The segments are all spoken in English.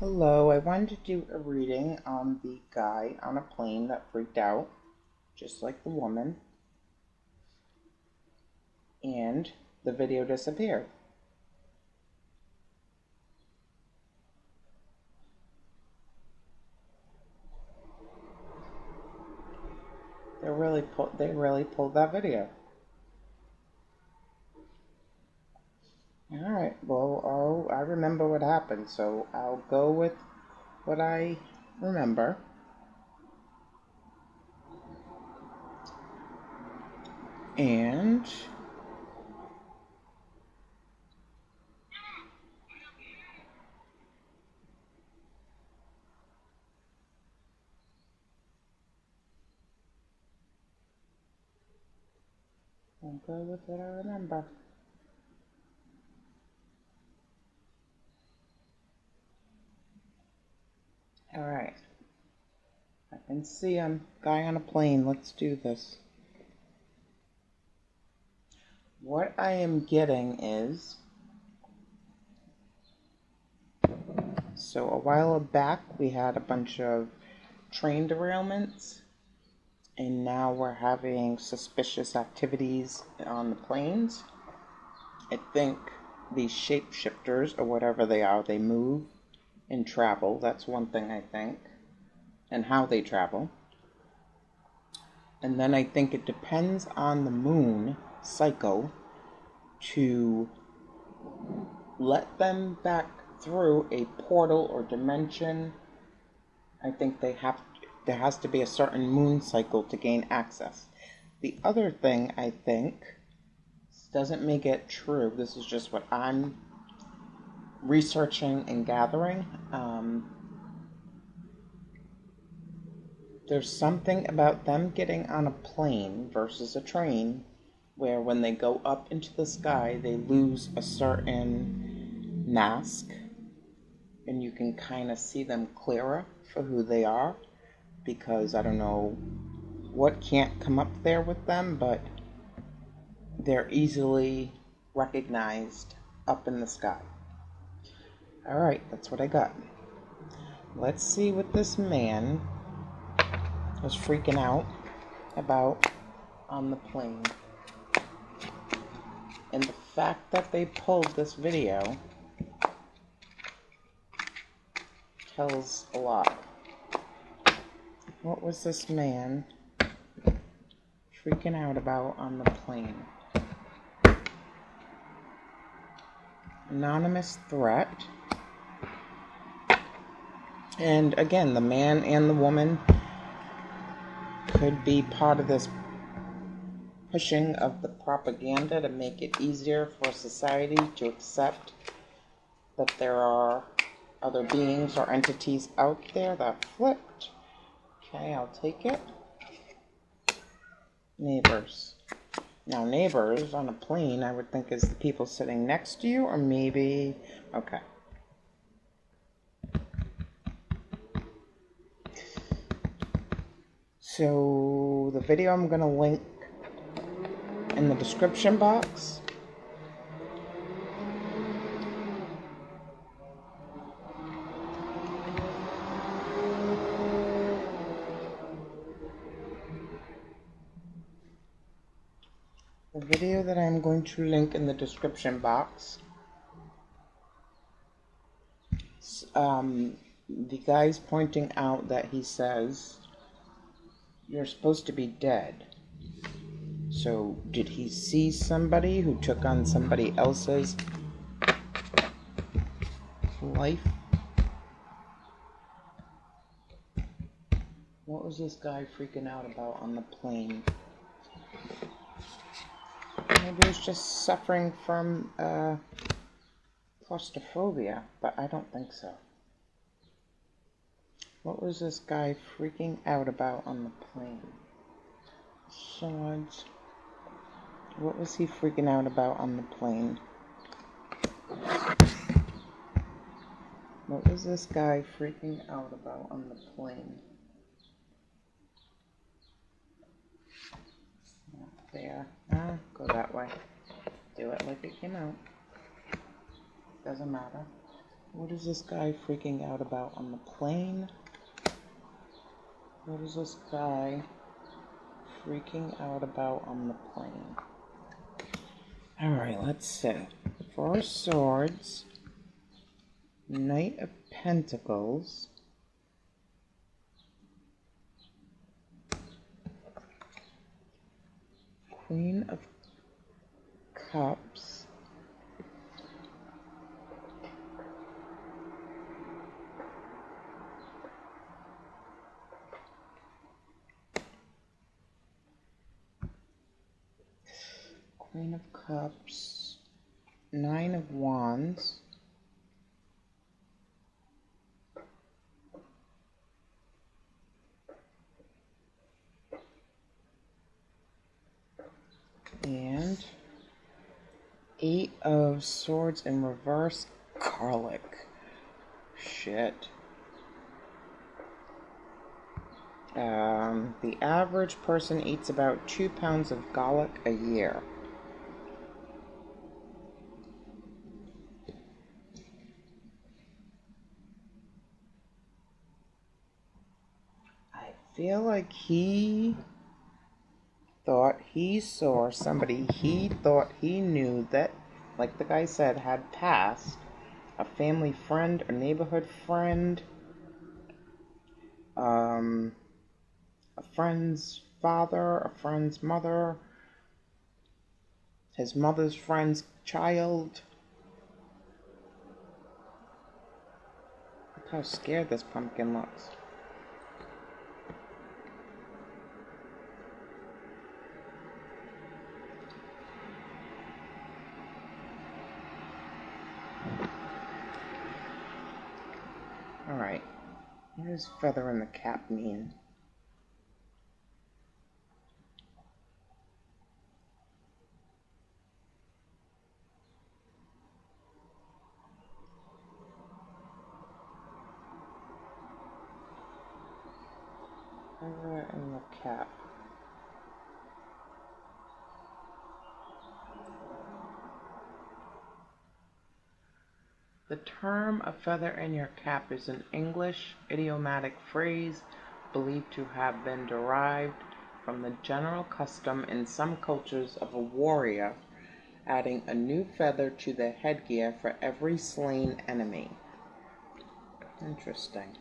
Hello, I wanted to do a reading on the guy on a plane that freaked out, just like the woman, and the video disappeared. They really pulled that video. Alright, well, I remember what happened, so I'll go with what I remember. And I'll go with what I remember. Alright. I can see him. Guy on a plane. Let's do this. What I am getting is, so a while back we had a bunch of train derailments, and now we're having suspicious activities on the planes. I think these shapeshifters, or whatever they are, they move and travel. That's one thing I think. And how they travel. And then I think it depends on the moon cycle to let them back through a portal or dimension. I think there has to be a certain moon cycle to gain access. The other thing I think, this doesn't make it true, this is just what I'm researching and gathering. There's something about them getting on a plane versus a train where when they go up into the sky, they lose a certain mask and you can kind of see them clearer for who they are, because I don't know what can't come up there with them, but they're easily recognized up in the sky. Alright, that's what I got. Let's see what this man was freaking out about on the plane. And the fact that they pulled this video tells a lot. What was this man freaking out about on the plane? Anonymous threat. And again, the man and the woman could be part of this pushing of the propaganda to make it easier for society to accept that there are other beings or entities out there. That flipped. Okay, I'll take it. Neighbors. Now, neighbors on a plane, I would think is the people sitting next to you, or maybe... Okay. So, the video I'm going to link in the description box. The video that I'm going to link in the description box, the guy's pointing out that he says, "You're supposed to be dead." So, did he see somebody who took on somebody else's life? What was this guy freaking out about on the plane? Maybe he was just suffering from claustrophobia, but I don't think so. What was this guy freaking out about on the plane? Swords. What was he freaking out about on the plane? What was this guy freaking out about on the plane? There. Go that way. Do it like it came out. Doesn't matter. What is this guy freaking out about on the plane? What is this guy freaking out about on the plane? Alright, let's see. Four of Swords, Knight of Pentacles, Queen of Cups, Queen of Cups, Nine of Wands, and Eight of Swords in reverse, garlic. Shit. The average person eats about 2 pounds of garlic a year. I feel like he thought he saw somebody he thought he knew that, like the guy said, had passed. A family friend, a neighborhood friend, a friend's father, a friend's mother, his mother's friend's child. Look how scared this pumpkin looks. Alright, what does feather in the cap mean? Feather in the cap. The term "a feather in your cap" is an English idiomatic phrase believed to have been derived from the general custom in some cultures of a warrior adding a new feather to their headgear for every slain enemy. Interesting.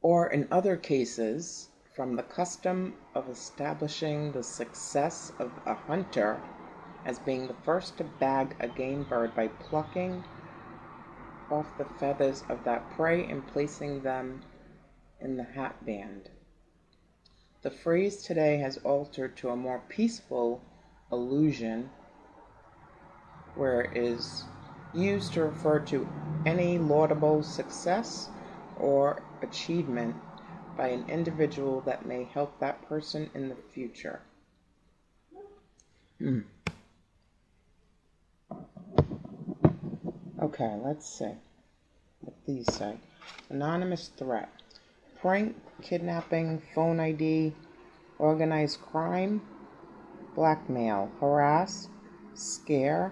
Or in other cases, from the custom of establishing the success of a hunter as being the first to bag a game bird by plucking off the feathers of that prey and placing them in the hat band. The phrase today has altered to a more peaceful allusion, where it is used to refer to any laudable success or achievement by an individual that may help that person in the future. Okay, let's see what these say. Anonymous threat. Prank, kidnapping, phone ID, organized crime, blackmail, harass, scare,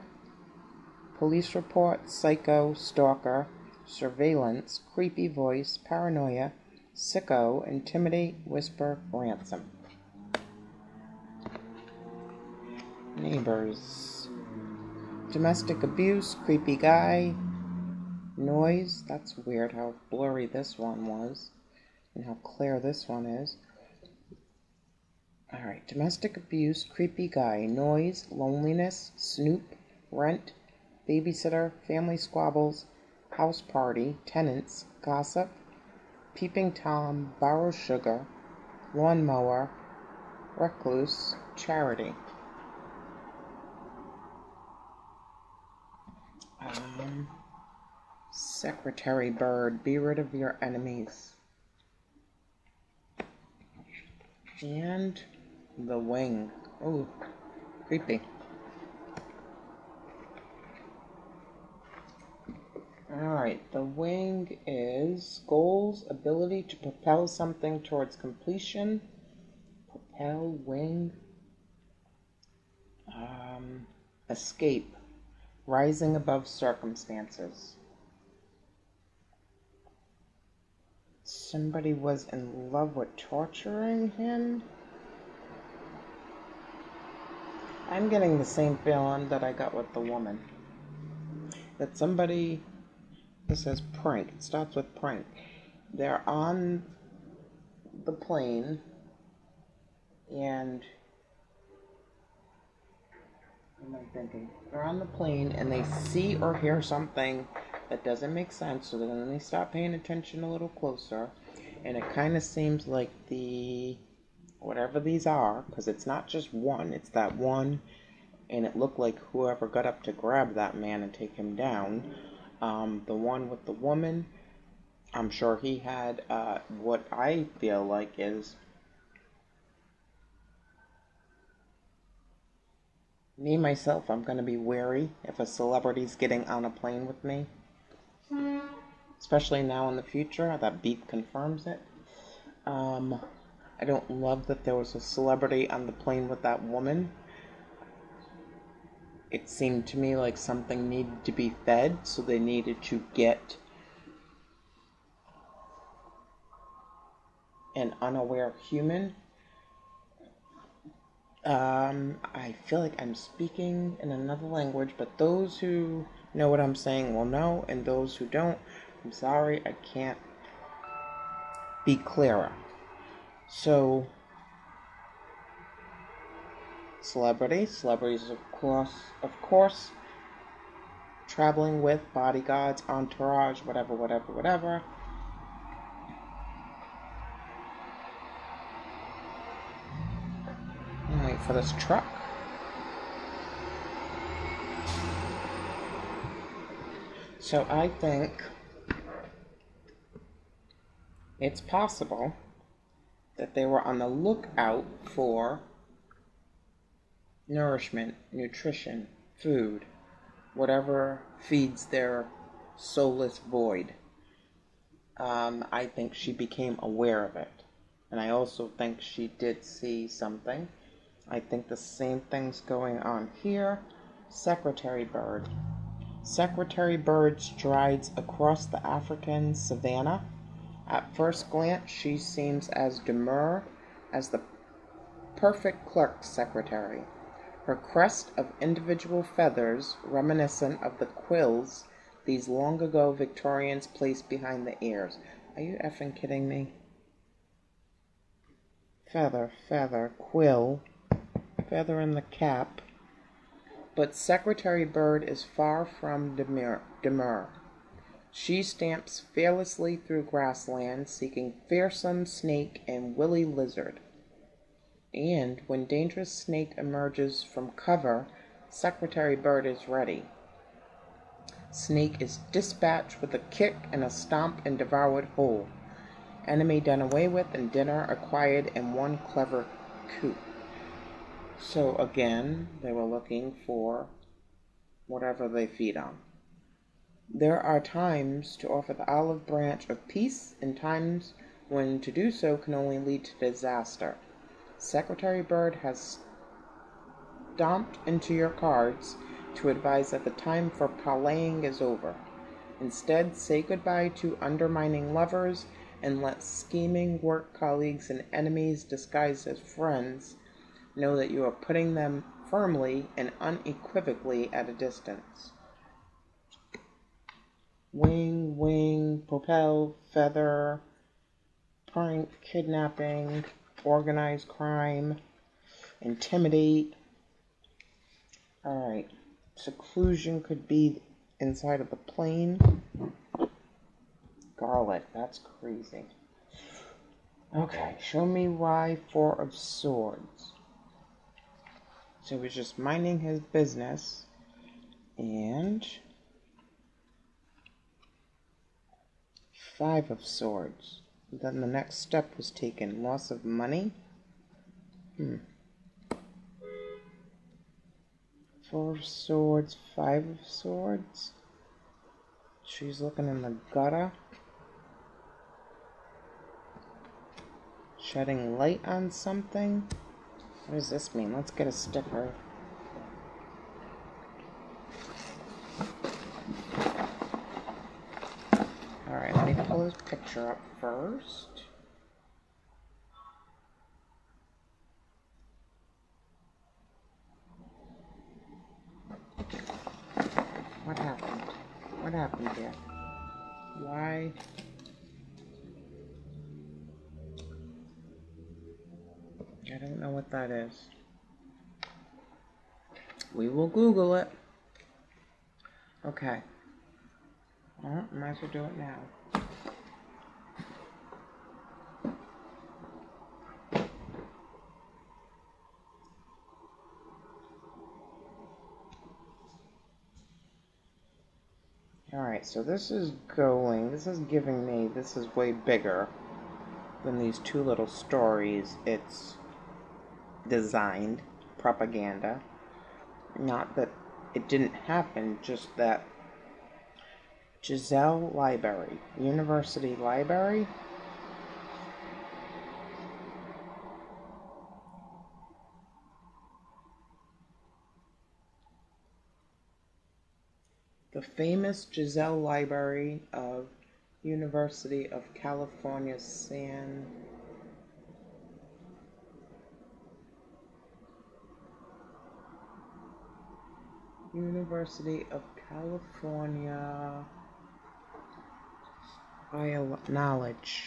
police report, psycho, stalker, surveillance, creepy voice, paranoia, sicko, intimidate, whisper, ransom. Neighbors. Domestic abuse, creepy guy, noise. That's weird how blurry this one was and how clear this one is. Alright, domestic abuse, creepy guy, noise, loneliness, snoop, rent, babysitter, family squabbles, house party, tenants, gossip, peeping Tom, borrow sugar, lawnmower, recluse, charity. Secretary bird, be rid of your enemies. And the wing. Oh, creepy. Alright, the wing is goals, ability to propel something towards completion. Propel, wing. Escape, rising above circumstances. somebody was in love with torturing him. I'm getting the same feeling that I got with the woman. That somebody, this says prank, it starts with prank. They're on the plane, and what am I thinking? They're on the plane and they see or hear something that doesn't make sense, so then they start paying attention a little closer, and it kind of seems like whatever these are, because it's not just one, it's that one, and it looked like whoever got up to grab that man and take him down, the one with the woman, I'm sure he had what I feel like is me, myself, I'm going to be wary if a celebrity's getting on a plane with me. Especially now in the future, that beep confirms it. I don't love that there was a celebrity on the plane with that woman. It seemed to me like something needed to be fed, so they needed to get an unaware human. I feel like I'm speaking in another language, but those who know what I'm saying will know, and those who don't, I'm sorry, I can't be clearer. So, celebrities, of course, traveling with bodyguards, entourage, whatever. And wait for this truck. So I think it's possible that they were on the lookout for nourishment, nutrition, food, whatever feeds their soulless void. I think she became aware of it. And I also think she did see something. I think the same thing's going on here. Secretary bird. Secretary bird strides across the African savanna. At first glance, she seems as demure as the perfect clerk's secretary. Her crest of individual feathers, reminiscent of the quills these long ago Victorians placed behind the ears. Are you effing kidding me? Feather, quill, feather in the cap. But Secretary Bird is far from demure. She stamps fearlessly through grassland, seeking fearsome snake and willy lizard. And when dangerous snake emerges from cover, Secretary Bird is ready. Snake is dispatched with a kick and a stomp and devoured whole. Enemy done away with and dinner acquired in one clever coup. So again, they were looking for whatever they feed on. There are times to offer the olive branch of peace and times when to do so can only lead to disaster. Secretary Bird has stomped into your cards to advise that the time for parleying is over. Instead, say goodbye to undermining lovers and let scheming work colleagues and enemies disguised as friends know that you are putting them firmly and unequivocally at a distance. Wing, propel, feather, prank, kidnapping, organized crime, intimidate. Alright, seclusion could be inside of the plane. Garlic, that's crazy. Okay, show me why Four of Swords. So he was just minding his business, and Five of Swords. Then the next step was taken. Loss of money. Four of Swords, Five of Swords. She's looking in the gutter. Shedding light on something. What does this mean? Let's get a sticker. Alright, let me pull his picture up first. What happened? What happened here? Why? I don't know what that is. We will Google it. Okay. Well, might as well do it now. Alright, so this is giving me, this is way bigger than these two little stories. It's designed propaganda. Not that it didn't happen, just that Giselle Library, University Library. The famous Giselle Library of University of California, University of California Knowledge.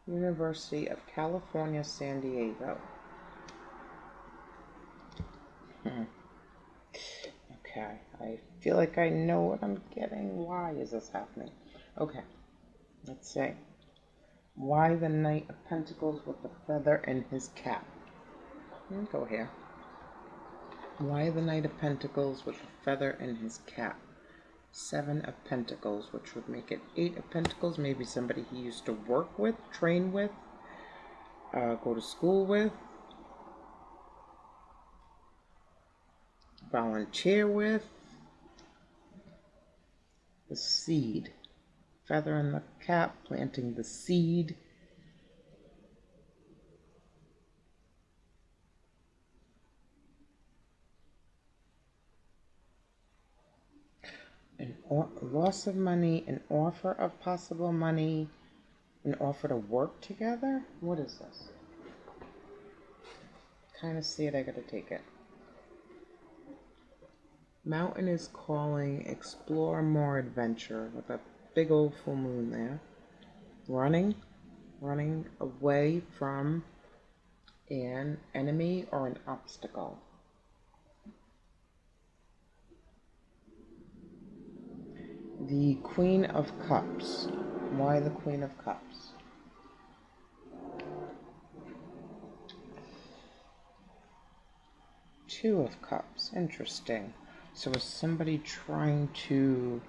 University of California, San Diego. Okay, I feel like I know what I'm getting. Why is this happening? Okay, let's see. Why the Knight of Pentacles with the feather in his cap? Go here. Why the Knight of Pentacles with the feather in his cap? 7 of Pentacles, which would make it 8 of Pentacles. Maybe somebody he used to work with, train with, go to school with, volunteer with. The seed. Feather in the cap, planting the seed. Loss of money, an offer of possible money, an offer to work together? What is this? Kind of see it, I gotta take it. Mountain is calling, explore more adventure, with a big old full moon there. Running away from an enemy or an obstacle. The Queen of Cups. Why the Queen of Cups? Two of Cups. Interesting. So is somebody trying to...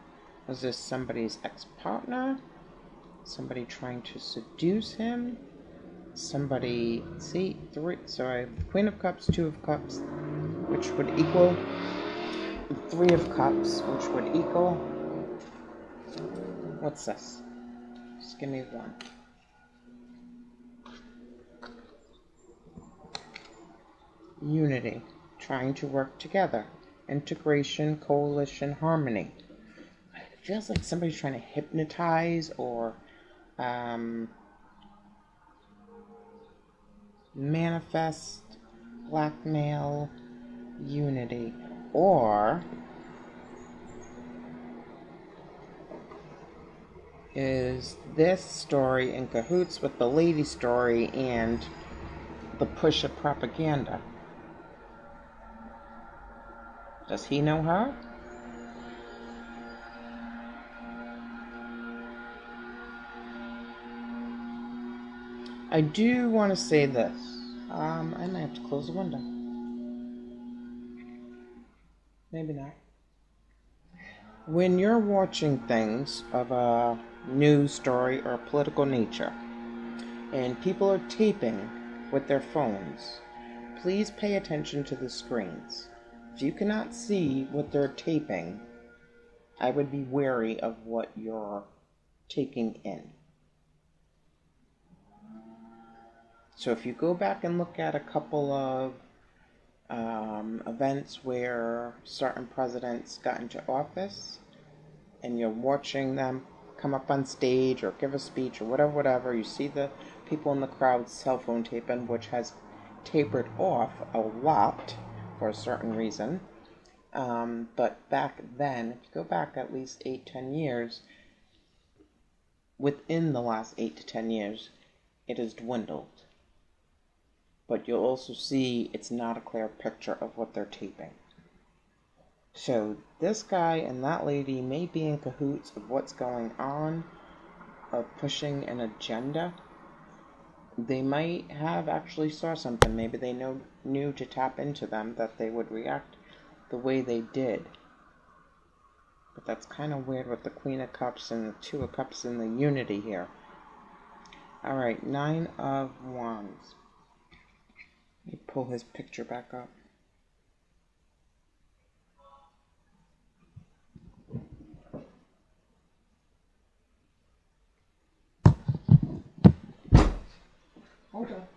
Was this somebody's ex-partner? Somebody trying to seduce him? Somebody... See? 3. So I have the Queen of Cups, 2 of Cups, which would equal 3 of Cups, which would equal... What's this? Just give me 1. Unity. Trying to work together. Integration, coalition, harmony. It feels like somebody's trying to hypnotize or manifest, blackmail, unity. Or is this story in cahoots with the lady story and the push of propaganda? Does he know her? I do want to say this. I might have to close the window. Maybe not. When you're watching things of a news story or political nature, and people are taping with their phones, please pay attention to the screens. If you cannot see what they're taping, I would be wary of what you're taking in. So if you go back and look at a couple of events where certain presidents got into office, and you're watching them come up on stage or give a speech or whatever, you see the people in the crowd cell phone taping, which has tapered off a lot for a certain reason. But back then, if you go back at least 8-10 years, within the last 8 to 10 years, it has dwindled. But you'll also see it's not a clear picture of what they're taping. So this guy and that lady may be in cahoots of what's going on, of pushing an agenda. They might have actually saw something. Maybe they knew to tap into them that they would react the way they did. But that's kind of weird with the Queen of Cups and the Two of Cups and the unity here. Alright, Nine of Wands. Let me pull his picture back up. Hold on.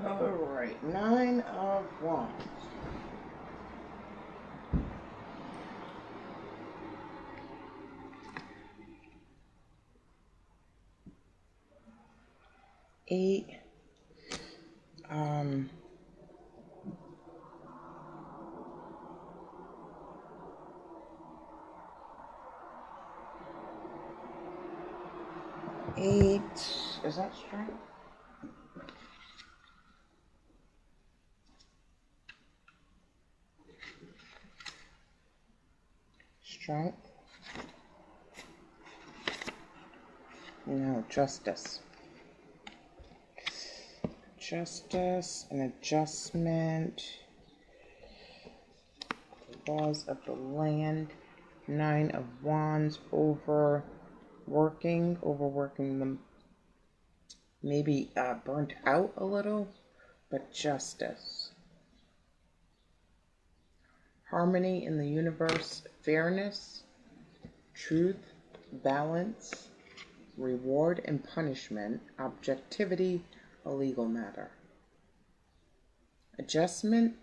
Alright, Nine of Wands. Eight. Eight. Is that strength? Strength. No, justice. Justice, an adjustment. The laws of the land. Nine of Wands, overworking them. Maybe burnt out a little, but justice. Harmony in the universe, fairness, truth, balance, reward and punishment, objectivity, a legal matter. Adjustment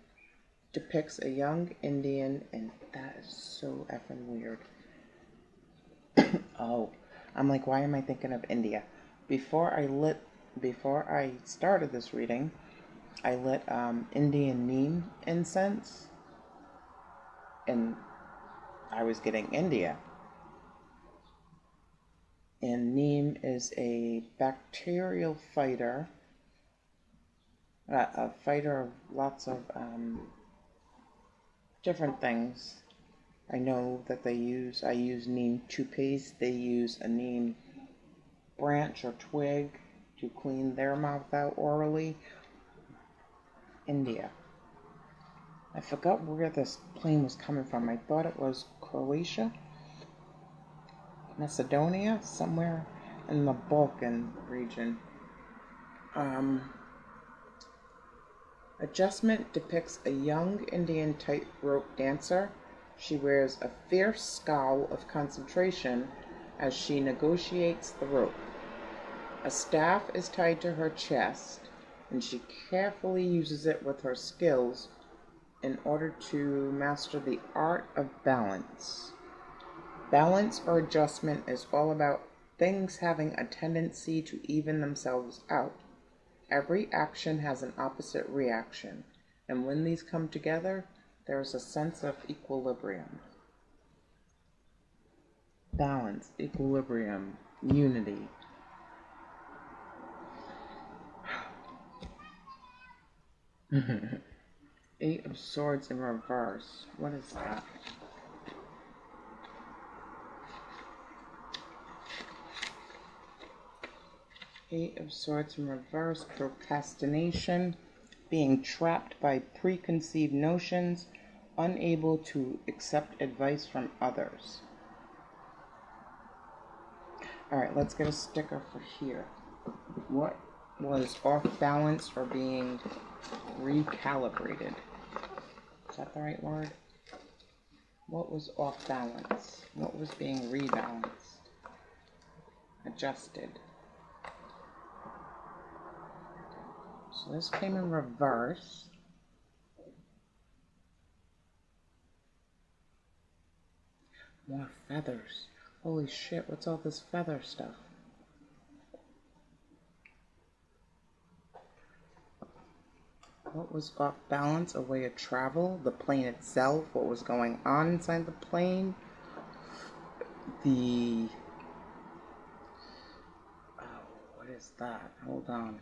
depicts a young Indian, and that is so effing weird. Oh, I'm like, why am I thinking of India? Before I started this reading, I lit Indian neem incense, and I was getting India. And neem is a bacterial fighter, a fighter of lots of different things. I know that I use neem toothpaste. They use a neem branch or twig to clean their mouth out orally. India. I forgot where this plane was coming from. I thought it was Croatia, Macedonia, somewhere in the Balkan region. Adjustment depicts a young Indian tightrope dancer. She wears a fierce scowl of concentration as she negotiates the rope. A staff is tied to her chest, and she carefully uses it with her skills in order to master the art of balance. Balance or adjustment is all about things having a tendency to even themselves out. Every action has an opposite reaction, and when these come together, there is a sense of equilibrium. balance, equilibrium, unity. Eight of Swords in reverse. What is that? Eight of Swords in reverse. Procrastination. Being trapped by preconceived notions. Unable to accept advice from others. Alright, let's get a sticker for here. What was off balance or being recalibrated? Is that the right word? What was off balance? What was being rebalanced? Adjusted. So this came in reverse. More feathers. Holy shit, what's all this feather stuff? What was off balance? A way of travel? The plane itself? What was going on inside the plane? The... Oh, what is that? Hold on.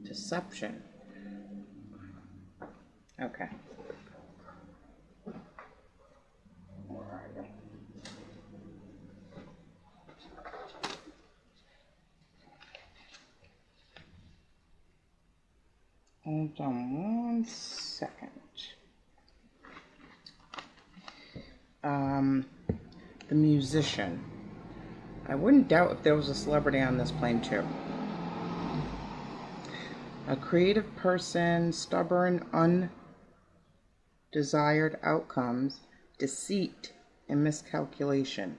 Deception. Okay. Hold on 1 second. The musician. I wouldn't doubt if there was a celebrity on this plane too. A creative person, stubborn, undesired outcomes, deceit, and miscalculation.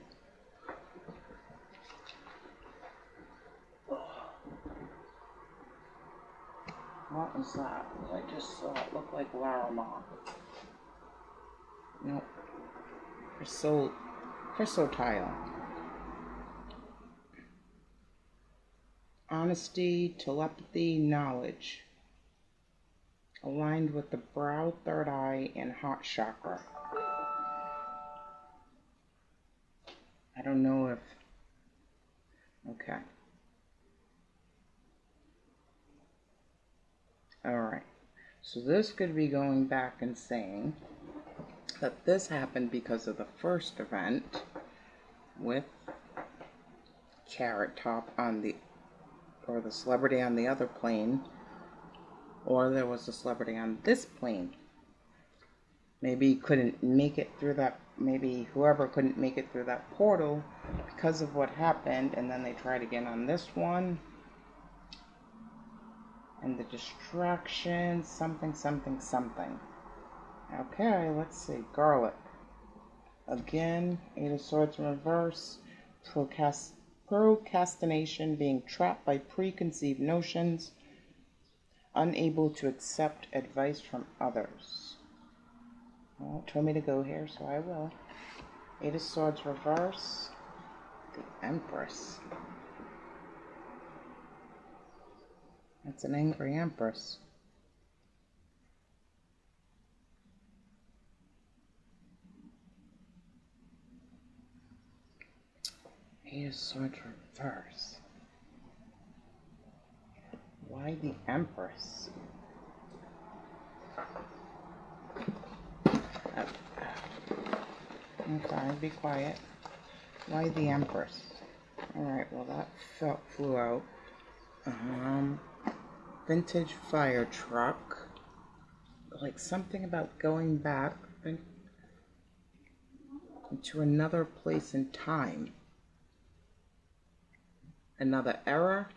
What was that? I just saw it look like Larimar. Nope. Chrysotile. Honesty, telepathy, knowledge. Aligned with the brow, third eye, and heart chakra. I don't know if... Okay. Alright. So this could be going back and saying that this happened because of the first event with Carrot Top on the... or the celebrity on the other plane, or there was a celebrity on this plane. Maybe he couldn't make it through that, maybe whoever couldn't make it through that portal because of what happened, and then they tried again on this one. And the distraction, something. Okay, let's see. Garlic. Again, Eight of Swords in reverse. Procrastination, being trapped by preconceived notions, unable to accept advice from others. Well, it told me to go here, so I will. Eight of Swords reverse. The Empress. That's an angry Empress. Eight of Swords reverse. Why the Empress? Okay, be quiet. Why the Empress? Alright, well that flew out. Vintage fire truck. Like something about going back to another place in time. Another era.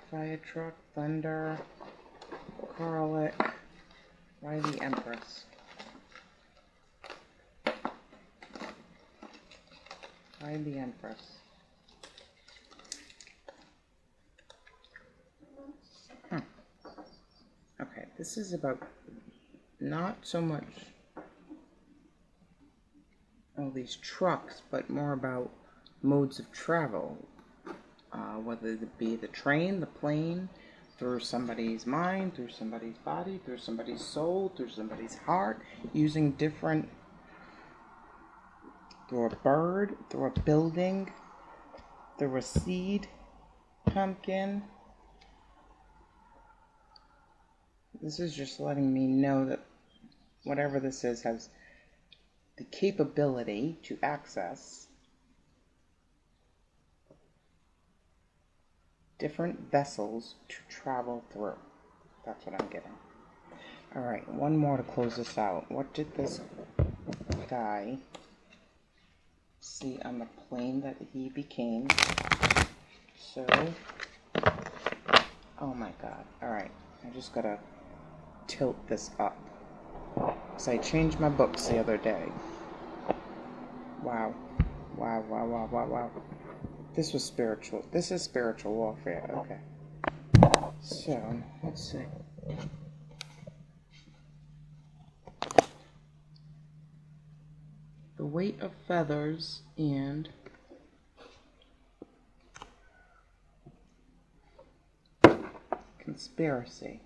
Fire truck, thunder, garlic. Why the Empress? Why the Empress? Okay, this is about not so much all these trucks, but more about modes of travel. Whether it be the train, the plane, through somebody's mind, through somebody's body, through somebody's soul, through somebody's heart, using different through a bird, through a building, through a seed, pumpkin. This is just letting me know that whatever this is has the capability to access different vessels to travel through. That's what I'm getting. Alright, one more to close this out. What did this guy see on the plane that he became? So, oh my god. Alright, I just gotta tilt this up. So I changed my books the other day. Wow. Wow, wow, wow, wow, wow. This was spiritual. This is spiritual warfare. Okay. So, let's see. The weight of feathers and conspiracy.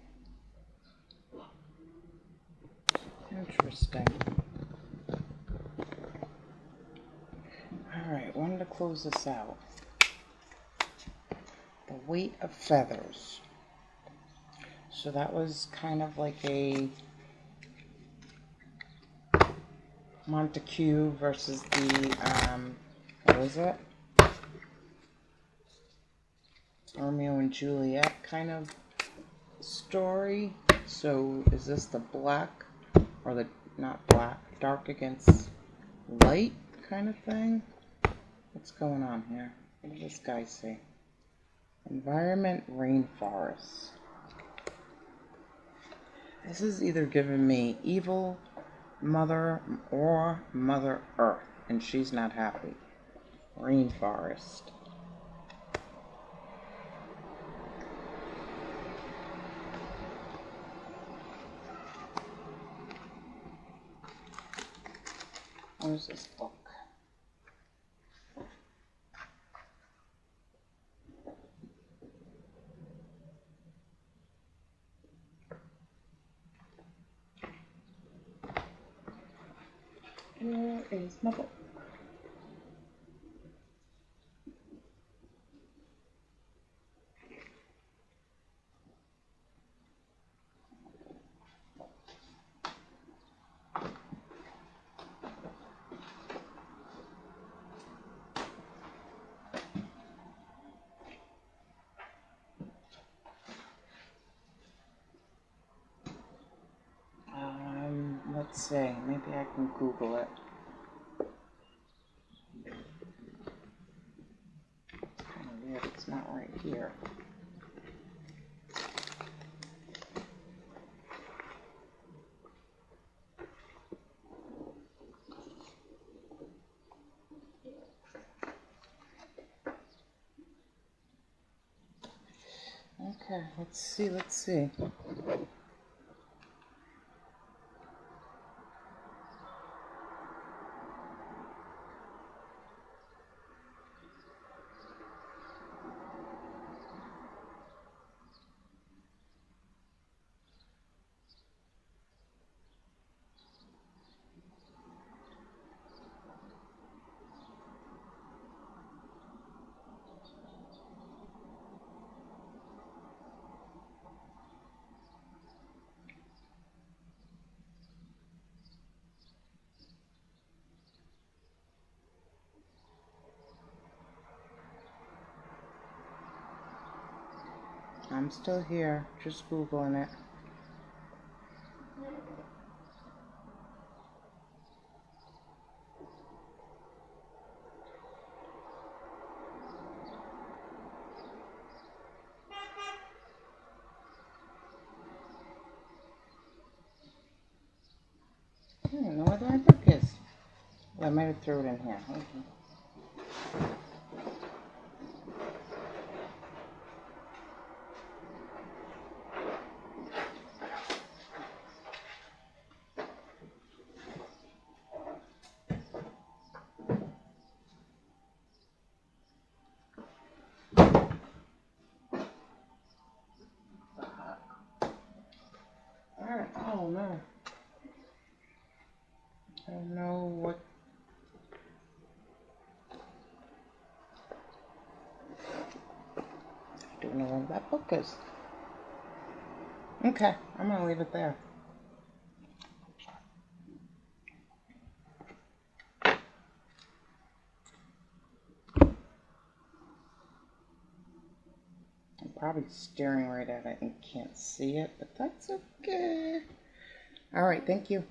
Interesting. Alright, wanted to close this out. The weight of feathers. So that was kind of like a Montague versus the, what was it? Romeo and Juliet kind of story. So is this the black, or the, not black, dark against light kind of thing? What's going on here? What does this guy say? Environment, rainforest. This is either giving me evil mother or Mother Earth, and she's not happy. Rainforest. Where's this book? Where is my book? Let's see. Maybe I can Google it. It's kind of weird. It's not right here. Okay, let's see. I'm still here, just Googling it. I don't know where my book is. Well, I might have thrown it in here. Okay. Alright, oh no. I don't know what Don't know where that book is. Okay, I'm going to leave it there. I'm probably staring right at it and can't see it, but that's okay. All right, thank you.